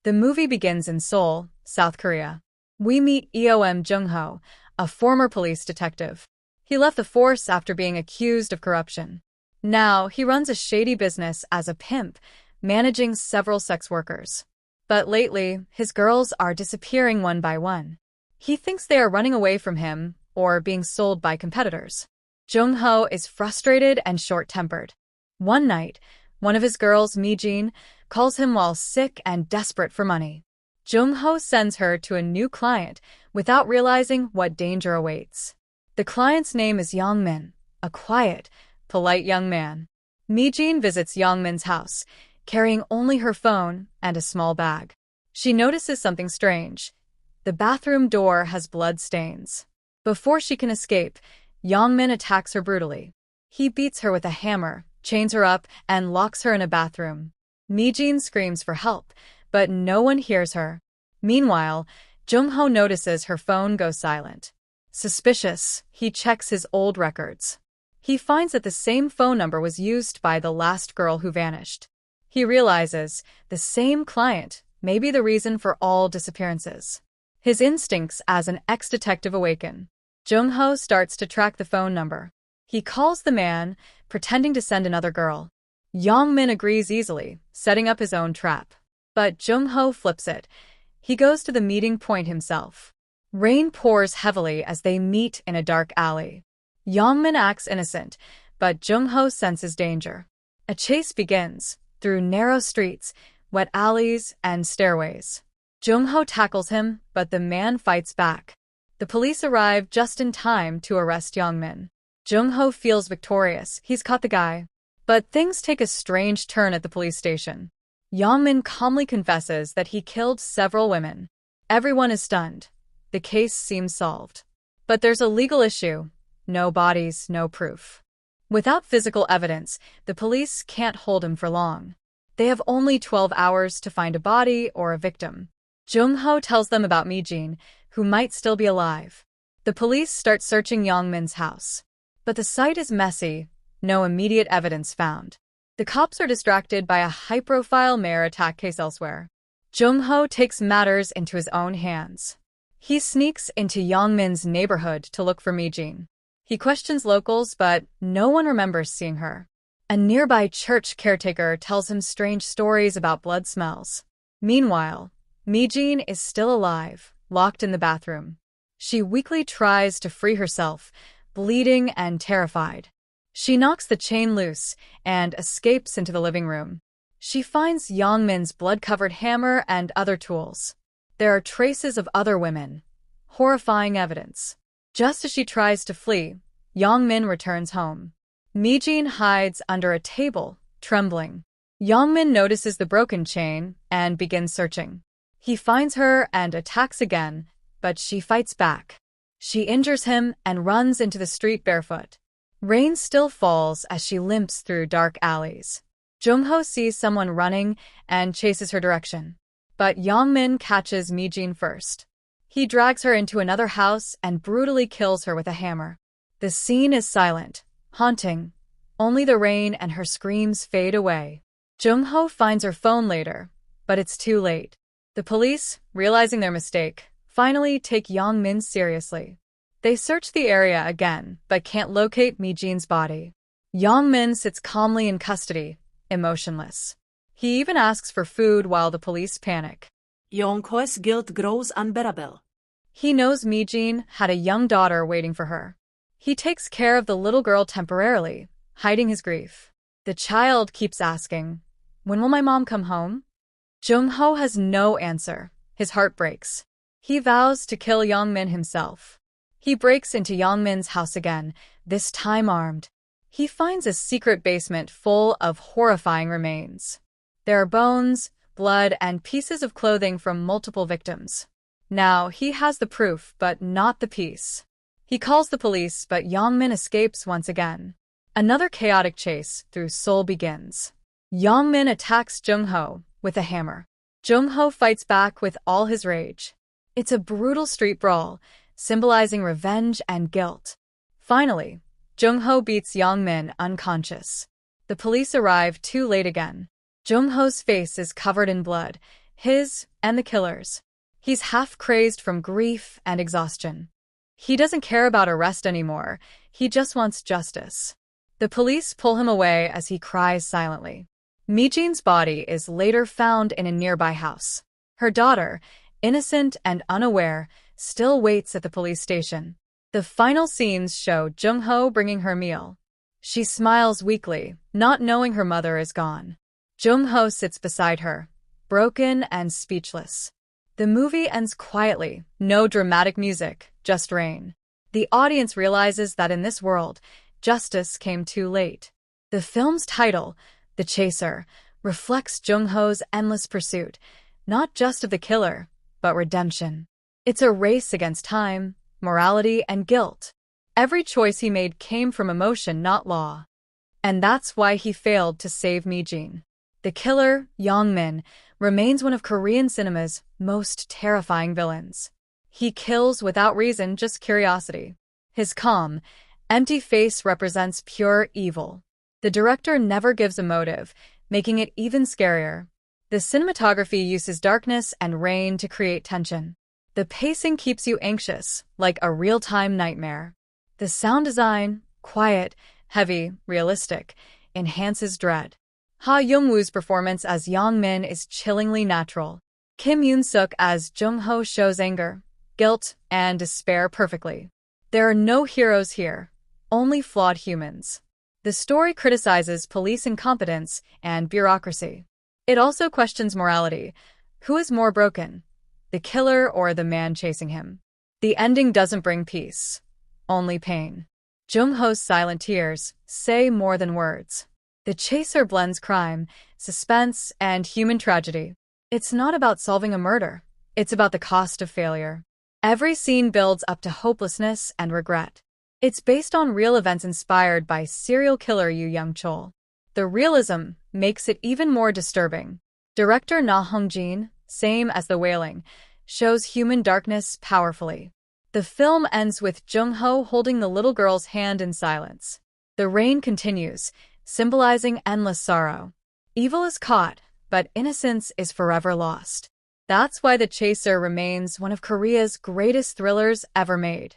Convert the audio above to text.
The movie begins in Seoul, South Korea. We meet Eom Jung-ho, a former police detective. He left the force after being accused of corruption. Now, he runs a shady business as a pimp, managing several sex workers. But lately, his girls are disappearing one by one. He thinks they are running away from him or being sold by competitors. Jung-ho is frustrated and short-tempered. One night, one of his girls, Mi-jin, calls him while sick and desperate for money. Jung-ho sends her to a new client without realizing what danger awaits. The client's name is Young-min, a quiet, polite young man. Mi-jin visits Young-min's house, carrying only her phone and a small bag. She notices something strange. The bathroom door has blood stains. Before she can escape, Young-min attacks her brutally. He beats her with a hammer, chains her up, and locks her in a bathroom. Mi-jin screams for help, but no one hears her. Meanwhile, Jung-ho notices her phone go silent. Suspicious, he checks his old records. He finds that the same phone number was used by the last girl who vanished. He realizes the same client may be the reason for all disappearances. His instincts as an ex-detective awaken. Jung-ho starts to track the phone number. He calls the man, pretending to send another girl. Young-min agrees easily, setting up his own trap. But Jung-ho flips it. He goes to the meeting point himself. Rain pours heavily as they meet in a dark alley. Young-min acts innocent, but Jung-ho senses danger. A chase begins, through narrow streets, wet alleys, and stairways. Jung-ho tackles him, but the man fights back. The police arrive just in time to arrest Young-min. Jung-ho feels victorious, he's caught the guy. But things take a strange turn at the police station. Young-min calmly confesses that he killed several women. Everyone is stunned. The case seems solved. But there's a legal issue. No bodies, no proof. Without physical evidence, the police can't hold him for long. They have only 12 hours to find a body or a victim. Jung-ho tells them about Mi-jin, who might still be alive. The police start searching Young-min's house. But the site is messy, no immediate evidence found. The cops are distracted by a high-profile mayor attack case elsewhere. Jung-ho takes matters into his own hands. He sneaks into Young-min's neighborhood to look for Mi-jin. He questions locals, but no one remembers seeing her. A nearby church caretaker tells him strange stories about blood smells. Meanwhile, Mi-jin is still alive, locked in the bathroom. She weakly tries to free herself, bleeding and terrified. She knocks the chain loose and escapes into the living room. She finds Young-min's blood-covered hammer and other tools. There are traces of other women. Horrifying evidence. Just as she tries to flee, Young-min returns home. Mi-jin hides under a table, trembling. Young-min notices the broken chain and begins searching. He finds her and attacks again, but she fights back. She injures him and runs into the street barefoot. Rain still falls as she limps through dark alleys. Jung-ho sees someone running and chases her direction. But Young-min catches Mi-jin first. He drags her into another house and brutally kills her with a hammer. The scene is silent, haunting. Only the rain and her screams fade away. Jung-ho finds her phone later, but it's too late. The police, realizing their mistake, finally take Young-min seriously. They search the area again, but can't locate Mi-jin's body. Young-min sits calmly in custody, emotionless. He even asks for food while the police panic. Young-ho's guilt grows unbearable. He knows Mi-jin had a young daughter waiting for her. He takes care of the little girl temporarily, hiding his grief. The child keeps asking, "When will my mom come home?" Jung-ho has no answer. His heart breaks. He vows to kill Young-min himself. He breaks into Young-min's house again, this time armed. He finds a secret basement full of horrifying remains. There are bones, blood, and pieces of clothing from multiple victims. Now he has the proof, but not the piece. He calls the police, but Young-min escapes once again. Another chaotic chase through Seoul begins. Young-min attacks Jung-ho with a hammer. Jung-ho fights back with all his rage. It's a brutal street brawl, symbolizing revenge and guilt. Finally, Jung-ho beats Young-min unconscious. The police arrive too late again. Jung-ho's face is covered in blood, his and the killer's. He's half-crazed from grief and exhaustion. He doesn't care about arrest anymore, he just wants justice. The police pull him away as he cries silently. Mi-jin's body is later found in a nearby house. Her daughter, innocent and unaware, still waits at the police station. The final scenes show Jung-ho bringing her meal. She smiles weakly, not knowing her mother is gone. Jung-ho sits beside her, broken and speechless. The movie ends quietly, no dramatic music, just rain. The audience realizes that in this world, justice came too late. The film's title, The Chaser, reflects Jung-ho's endless pursuit, not just of the killer, but redemption. It's a race against time, morality, and guilt. Every choice he made came from emotion, not law. And that's why he failed to save Mi-jin. The killer, Yong-min, remains one of Korean cinema's most terrifying villains. He kills without reason, just curiosity. His calm, empty face represents pure evil. The director never gives a motive, making it even scarier. The cinematography uses darkness and rain to create tension. The pacing keeps you anxious, like a real-time nightmare. The sound design, quiet, heavy, realistic, enhances dread. Ha Young-woo's performance as Yong-min is chillingly natural. Kim Yoon-suk as Jung-ho shows anger, guilt, and despair perfectly. There are no heroes here, only flawed humans. The story criticizes police incompetence and bureaucracy. It also questions morality. Who is more broken, the killer or the man chasing him? The ending doesn't bring peace, only pain. Jung-ho's silent tears say more than words. The Chaser blends crime, suspense, and human tragedy. It's not about solving a murder. It's about the cost of failure. Every scene builds up to hopelessness and regret. It's based on real events inspired by serial killer Yoo Young-chol. The realism makes it even more disturbing. Director Na Hong-jin, same as The Wailing, shows human darkness powerfully. The film ends with Jung-ho holding the little girl's hand in silence. The rain continues, symbolizing endless sorrow. Evil is caught, but innocence is forever lost. That's why The Chaser remains one of Korea's greatest thrillers ever made.